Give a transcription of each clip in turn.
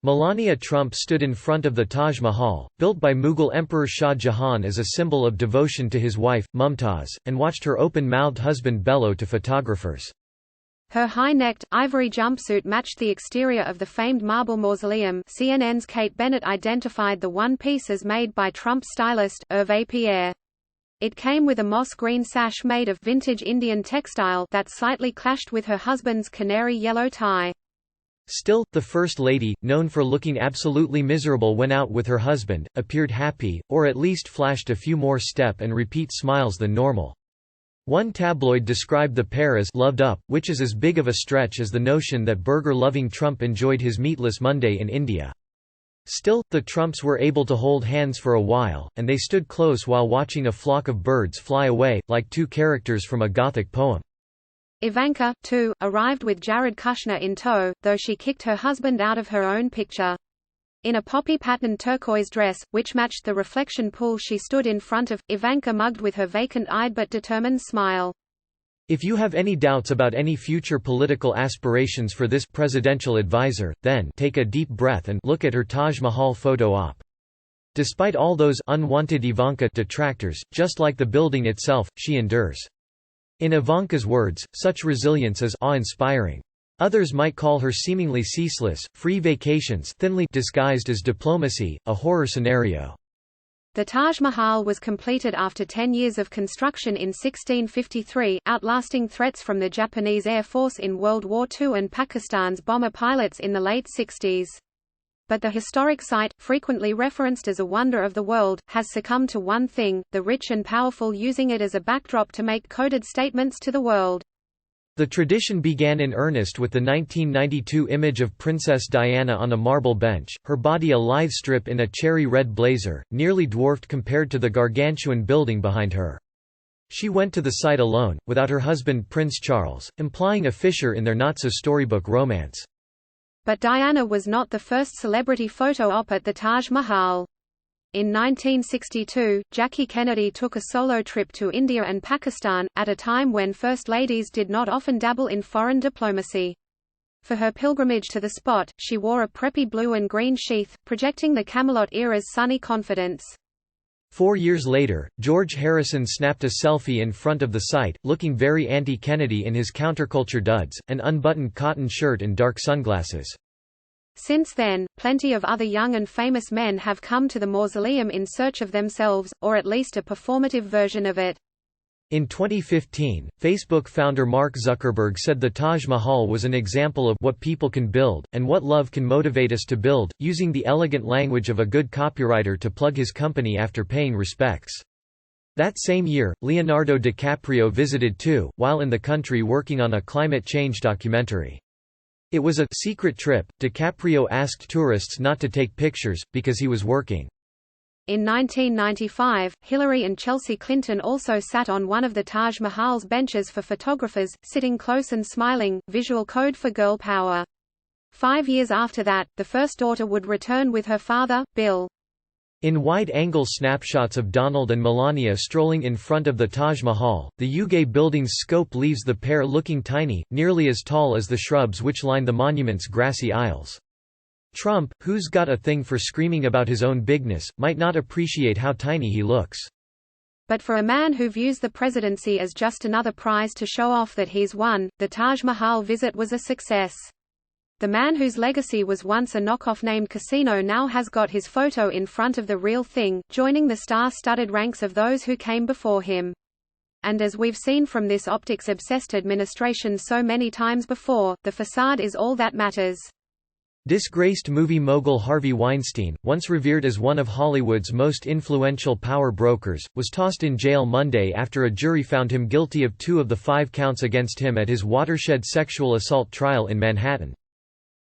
Melania Trump stood in front of the Taj Mahal, built by Mughal Emperor Shah Jahan as a symbol of devotion to his wife, Mumtaz, and watched her open-mouthed husband bellow to photographers. Her high-necked, ivory jumpsuit matched the exterior of the famed marble mausoleum. CNN's Kate Bennett identified the one piece as made by Trump stylist, Hervé Pierre. It came with a moss green sash made of vintage Indian textile that slightly clashed with her husband's canary yellow tie. Still, the First Lady, known for looking absolutely miserable when out with her husband, appeared happy, or at least flashed a few more step-and-repeat smiles than normal. One tabloid described the pair as "loved up," which is as big of a stretch as the notion that burger-loving Trump enjoyed his meatless Monday in India. Still, the Trumps were able to hold hands for a while, and they stood close while watching a flock of birds fly away, like two characters from a Gothic poem. Ivanka, too, arrived with Jared Kushner in tow, though she kicked her husband out of her own picture. In a poppy-patterned turquoise dress, which matched the reflection pool she stood in front of, Ivanka mugged with her vacant-eyed but determined smile. If you have any doubts about any future political aspirations for this presidential advisor, then take a deep breath and look at her Taj Mahal photo op. Despite all those unwanted Ivanka detractors, just like the building itself, she endures. In Ivanka's words, such resilience is awe-inspiring. Others might call her seemingly ceaseless, free vacations thinly disguised as diplomacy, a horror scenario. The Taj Mahal was completed after 10 years of construction in 1653, outlasting threats from the Japanese Air Force in World War II and Pakistan's bomber pilots in the late 60s. But the historic site, frequently referenced as a wonder of the world, has succumbed to one thing: the rich and powerful using it as a backdrop to make coded statements to the world. The tradition began in earnest with the 1992 image of Princess Diana on a marble bench, her body a lithe strip in a cherry-red blazer, nearly dwarfed compared to the gargantuan building behind her. She went to the site alone, without her husband Prince Charles, implying a fissure in their not-so-storybook romance. But Diana was not the first celebrity photo op at the Taj Mahal. In 1962, Jackie Kennedy took a solo trip to India and Pakistan, at a time when First Ladies did not often dabble in foreign diplomacy. For her pilgrimage to the spot, she wore a preppy blue and green sheath, projecting the Camelot era's sunny confidence. 4 years later, George Harrison snapped a selfie in front of the site, looking very anti-Kennedy in his counterculture duds, an unbuttoned cotton shirt and dark sunglasses. Since then, plenty of other young and famous men have come to the mausoleum in search of themselves, or at least a performative version of it. In 2015, Facebook founder Mark Zuckerberg said the Taj Mahal was an example of what people can build, and what love can motivate us to build, using the elegant language of a good copywriter to plug his company after paying respects. That same year, Leonardo DiCaprio visited too, while in the country working on a climate change documentary. It was a secret trip. DiCaprio asked tourists not to take pictures, because he was working. In 1995, Hillary and Chelsea Clinton also sat on one of the Taj Mahal's benches for photographers, sitting close and smiling, visual code for girl power. 5 years after that, the first daughter would return with her father, Bill. In wide-angle snapshots of Donald and Melania strolling in front of the Taj Mahal, the Uge building's scope leaves the pair looking tiny, nearly as tall as the shrubs which line the monument's grassy aisles. Trump, who's got a thing for screaming about his own bigness, might not appreciate how tiny he looks. But for a man who views the presidency as just another prize to show off that he's won, the Taj Mahal visit was a success. The man whose legacy was once a knockoff named Casino now has got his photo in front of the real thing, joining the star-studded ranks of those who came before him. And as we've seen from this optics-obsessed administration so many times before, the facade is all that matters. Disgraced movie mogul Harvey Weinstein, once revered as one of Hollywood's most influential power brokers, was tossed in jail Monday after a jury found him guilty of 2 of the 5 counts against him at his watershed sexual assault trial in Manhattan.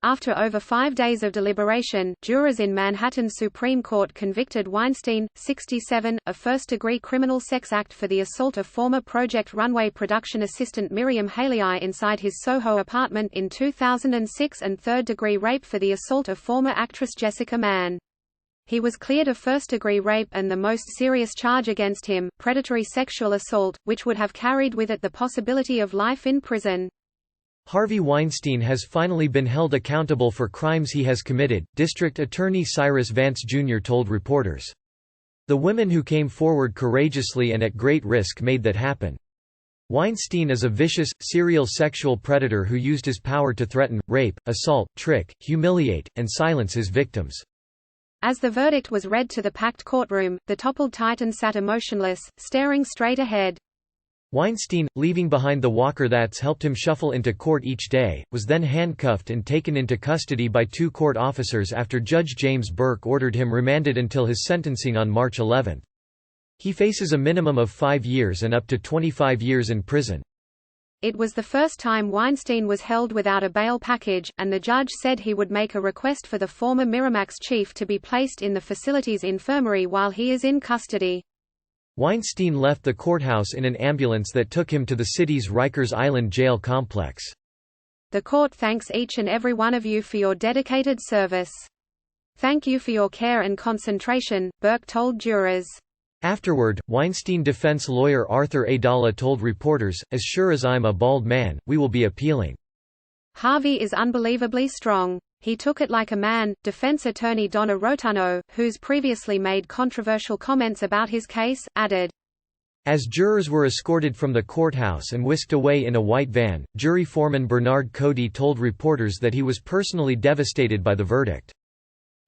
After over 5 days of deliberation, jurors in Manhattan's Supreme Court convicted Weinstein, 67, of first-degree criminal sex act for the assault of former Project Runway production assistant Miriam Haley inside his Soho apartment in 2006 and third-degree rape for the assault of former actress Jessica Mann. He was cleared of first-degree rape and the most serious charge against him, predatory sexual assault, which would have carried with it the possibility of life in prison. Harvey Weinstein has finally been held accountable for crimes he has committed, District Attorney Cyrus Vance Jr. told reporters. The women who came forward courageously and at great risk made that happen. Weinstein is a vicious, serial sexual predator who used his power to threaten, rape, assault, trick, humiliate, and silence his victims. As the verdict was read to the packed courtroom, the toppled titan sat emotionless, staring straight ahead. Weinstein, leaving behind the walker that's helped him shuffle into court each day, was then handcuffed and taken into custody by 2 court officers after Judge James Burke ordered him remanded until his sentencing on March 11. He faces a minimum of 5 years and up to 25 years in prison. It was the first time Weinstein was held without a bail package, and the judge said he would make a request for the former Miramax chief to be placed in the facility's infirmary while he is in custody. Weinstein left the courthouse in an ambulance that took him to the city's Rikers Island jail complex. The court thanks each and every one of you for your dedicated service. Thank you for your care and concentration, Burke told jurors. Afterward, Weinstein defense lawyer Arthur Adala told reporters, "As sure as I'm a bald man, we will be appealing." Harvey is unbelievably strong. He took it like a man, defense attorney Donna Rotunno, who's previously made controversial comments about his case, added. As jurors were escorted from the courthouse and whisked away in a white van, jury foreman Bernard Cody told reporters that he was personally devastated by the verdict.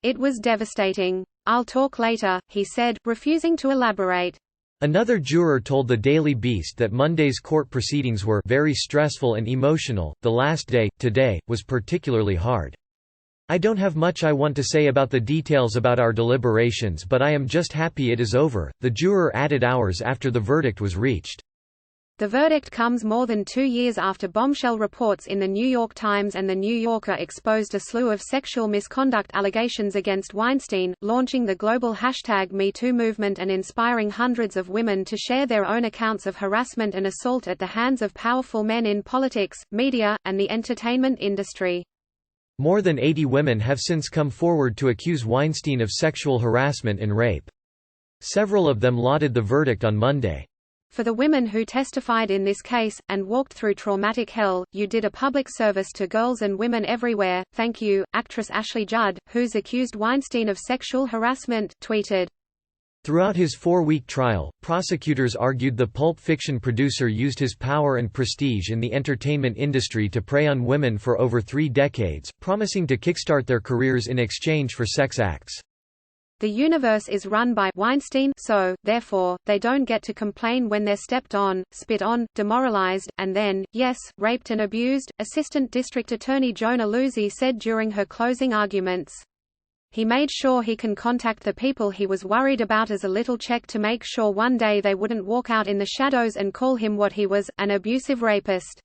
It was devastating. I'll talk later, he said, refusing to elaborate. Another juror told the Daily Beast that Monday's court proceedings were very stressful and emotional. The last day, today, was particularly hard. I don't have much I want to say about the details about our deliberations, but I am just happy it is over, the juror added hours after the verdict was reached. The verdict comes more than 2 years after bombshell reports in The New York Times and The New Yorker exposed a slew of sexual misconduct allegations against Weinstein, launching the global #MeToo movement and inspiring hundreds of women to share their own accounts of harassment and assault at the hands of powerful men in politics, media, and the entertainment industry. More than 80 women have since come forward to accuse Weinstein of sexual harassment and rape. Several of them lauded the verdict on Monday. For the women who testified in this case, and walked through traumatic hell, you did a public service to girls and women everywhere, thank you, actress Ashley Judd, who's accused Weinstein of sexual harassment, tweeted. Throughout his 4-week trial, prosecutors argued the Pulp Fiction producer used his power and prestige in the entertainment industry to prey on women for over 3 decades, promising to kickstart their careers in exchange for sex acts. The universe is run by Weinstein, so, therefore, they don't get to complain when they're stepped on, spit on, demoralized, and then, yes, raped and abused, Assistant District Attorney Jonah Luzzi said during her closing arguments. He made sure he can contact the people he was worried about as a little check to make sure one day they wouldn't walk out in the shadows and call him what he was, an abusive rapist.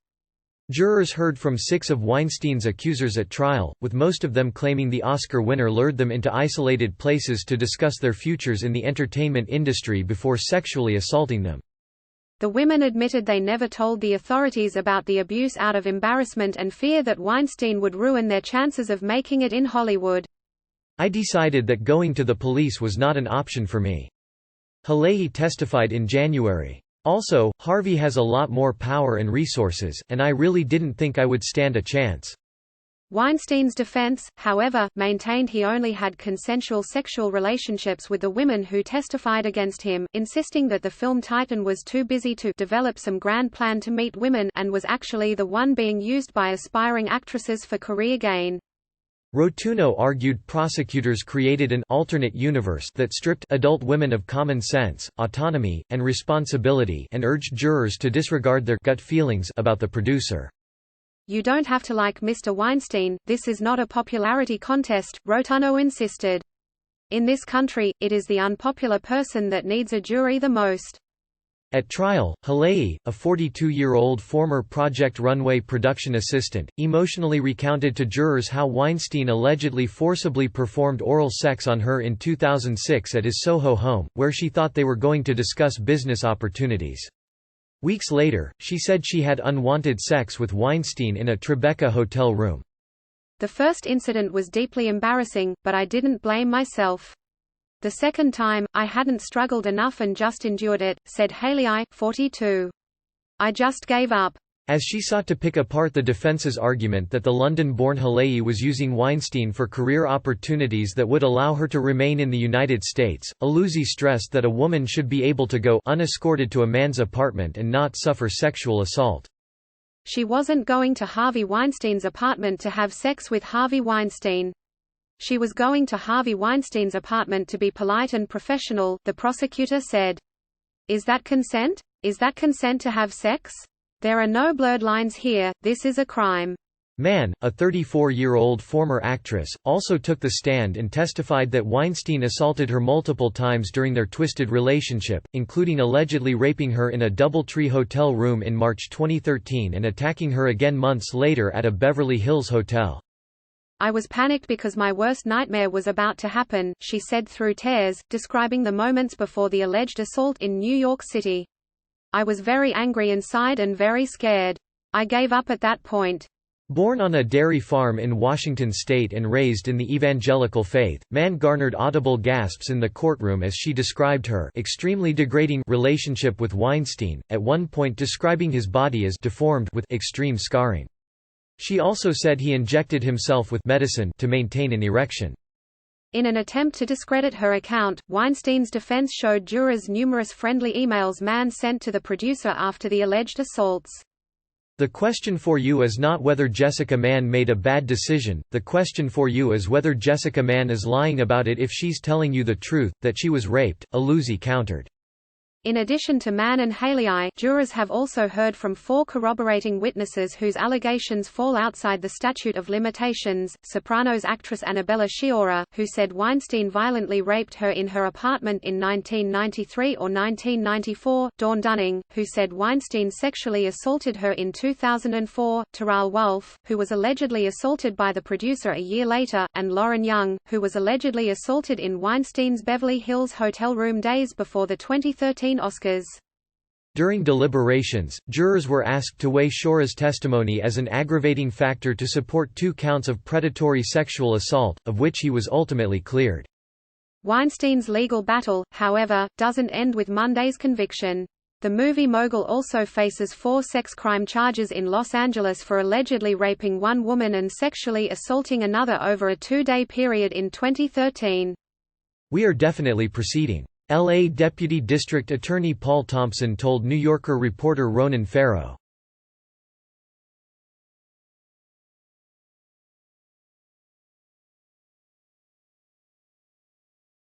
Jurors heard from 6 of Weinstein's accusers at trial, with most of them claiming the Oscar winner lured them into isolated places to discuss their futures in the entertainment industry before sexually assaulting them. The women admitted they never told the authorities about the abuse out of embarrassment and fear that Weinstein would ruin their chances of making it in Hollywood. I decided that going to the police was not an option for me. Halehi testified in January. Also, Harvey has a lot more power and resources, and I really didn't think I would stand a chance. Weinstein's defense, however, maintained he only had consensual sexual relationships with the women who testified against him, insisting that the film Titan was too busy to develop some grand plan to meet women and was actually the one being used by aspiring actresses for career gain. Rotunno argued prosecutors created an alternate universe that stripped adult women of common sense, autonomy, and responsibility and urged jurors to disregard their gut feelings about the producer. You don't have to like Mr. Weinstein, this is not a popularity contest, Rotunno insisted. In this country, it is the unpopular person that needs a jury the most. At trial, Halehi, a 42-year-old former Project Runway production assistant, emotionally recounted to jurors how Weinstein allegedly forcibly performed oral sex on her in 2006 at his Soho home, where she thought they were going to discuss business opportunities. Weeks later, she said she had unwanted sex with Weinstein in a Tribeca hotel room. The first incident was deeply embarrassing, but I didn't blame myself. The second time, I hadn't struggled enough and just endured it, said Halehi, 42. I just gave up. As she sought to pick apart the defense's argument that the London-born Halei was using Weinstein for career opportunities that would allow her to remain in the United States, Aluzzi stressed that a woman should be able to go unescorted to a man's apartment and not suffer sexual assault. She wasn't going to Harvey Weinstein's apartment to have sex with Harvey Weinstein. She was going to Harvey Weinstein's apartment to be polite and professional, the prosecutor said. Is that consent? Is that consent to have sex? There are no blurred lines here, this is a crime. Mann, a 34-year-old former actress, also took the stand and testified that Weinstein assaulted her multiple times during their twisted relationship, including allegedly raping her in a DoubleTree hotel room in March 2013 and attacking her again months later at a Beverly Hills hotel. I was panicked because my worst nightmare was about to happen, she said through tears, describing the moments before the alleged assault in New York City. I was very angry inside and very scared. I gave up at that point. Born on a dairy farm in Washington state and raised in the evangelical faith, Mann garnered audible gasps in the courtroom as she described her extremely degrading relationship with Weinstein, at one point describing his body as deformed with extreme scarring. She also said he injected himself with medicine to maintain an erection. In an attempt to discredit her account, Weinstein's defense showed jurors numerous friendly emails Mann sent to the producer after the alleged assaults. The question for you is not whether Jessica Mann made a bad decision, the question for you is whether Jessica Mann is lying about it if she's telling you the truth, that she was raped, Aluzzi countered. In addition to Mann and Haley, jurors have also heard from 4 corroborating witnesses whose allegations fall outside the statute of limitations: Sopranos actress Annabella Sciorra, who said Weinstein violently raped her in her apartment in 1993 or 1994; Dawn Dunning, who said Weinstein sexually assaulted her in 2004; Terrell Wolfe, who was allegedly assaulted by the producer a year later; and Lauren Young, who was allegedly assaulted in Weinstein's Beverly Hills hotel room days before the 2013 Oscars. During deliberations, jurors were asked to weigh Sciorra's testimony as an aggravating factor to support 2 counts of predatory sexual assault, of which he was ultimately cleared. Weinstein's legal battle, however, doesn't end with Monday's conviction. The movie mogul also faces 4 sex crime charges in Los Angeles for allegedly raping one woman and sexually assaulting another over a 2-day period in 2013. We are definitely proceeding. L.A. Deputy District Attorney Paul Thompson told New Yorker reporter Ronan Farrow.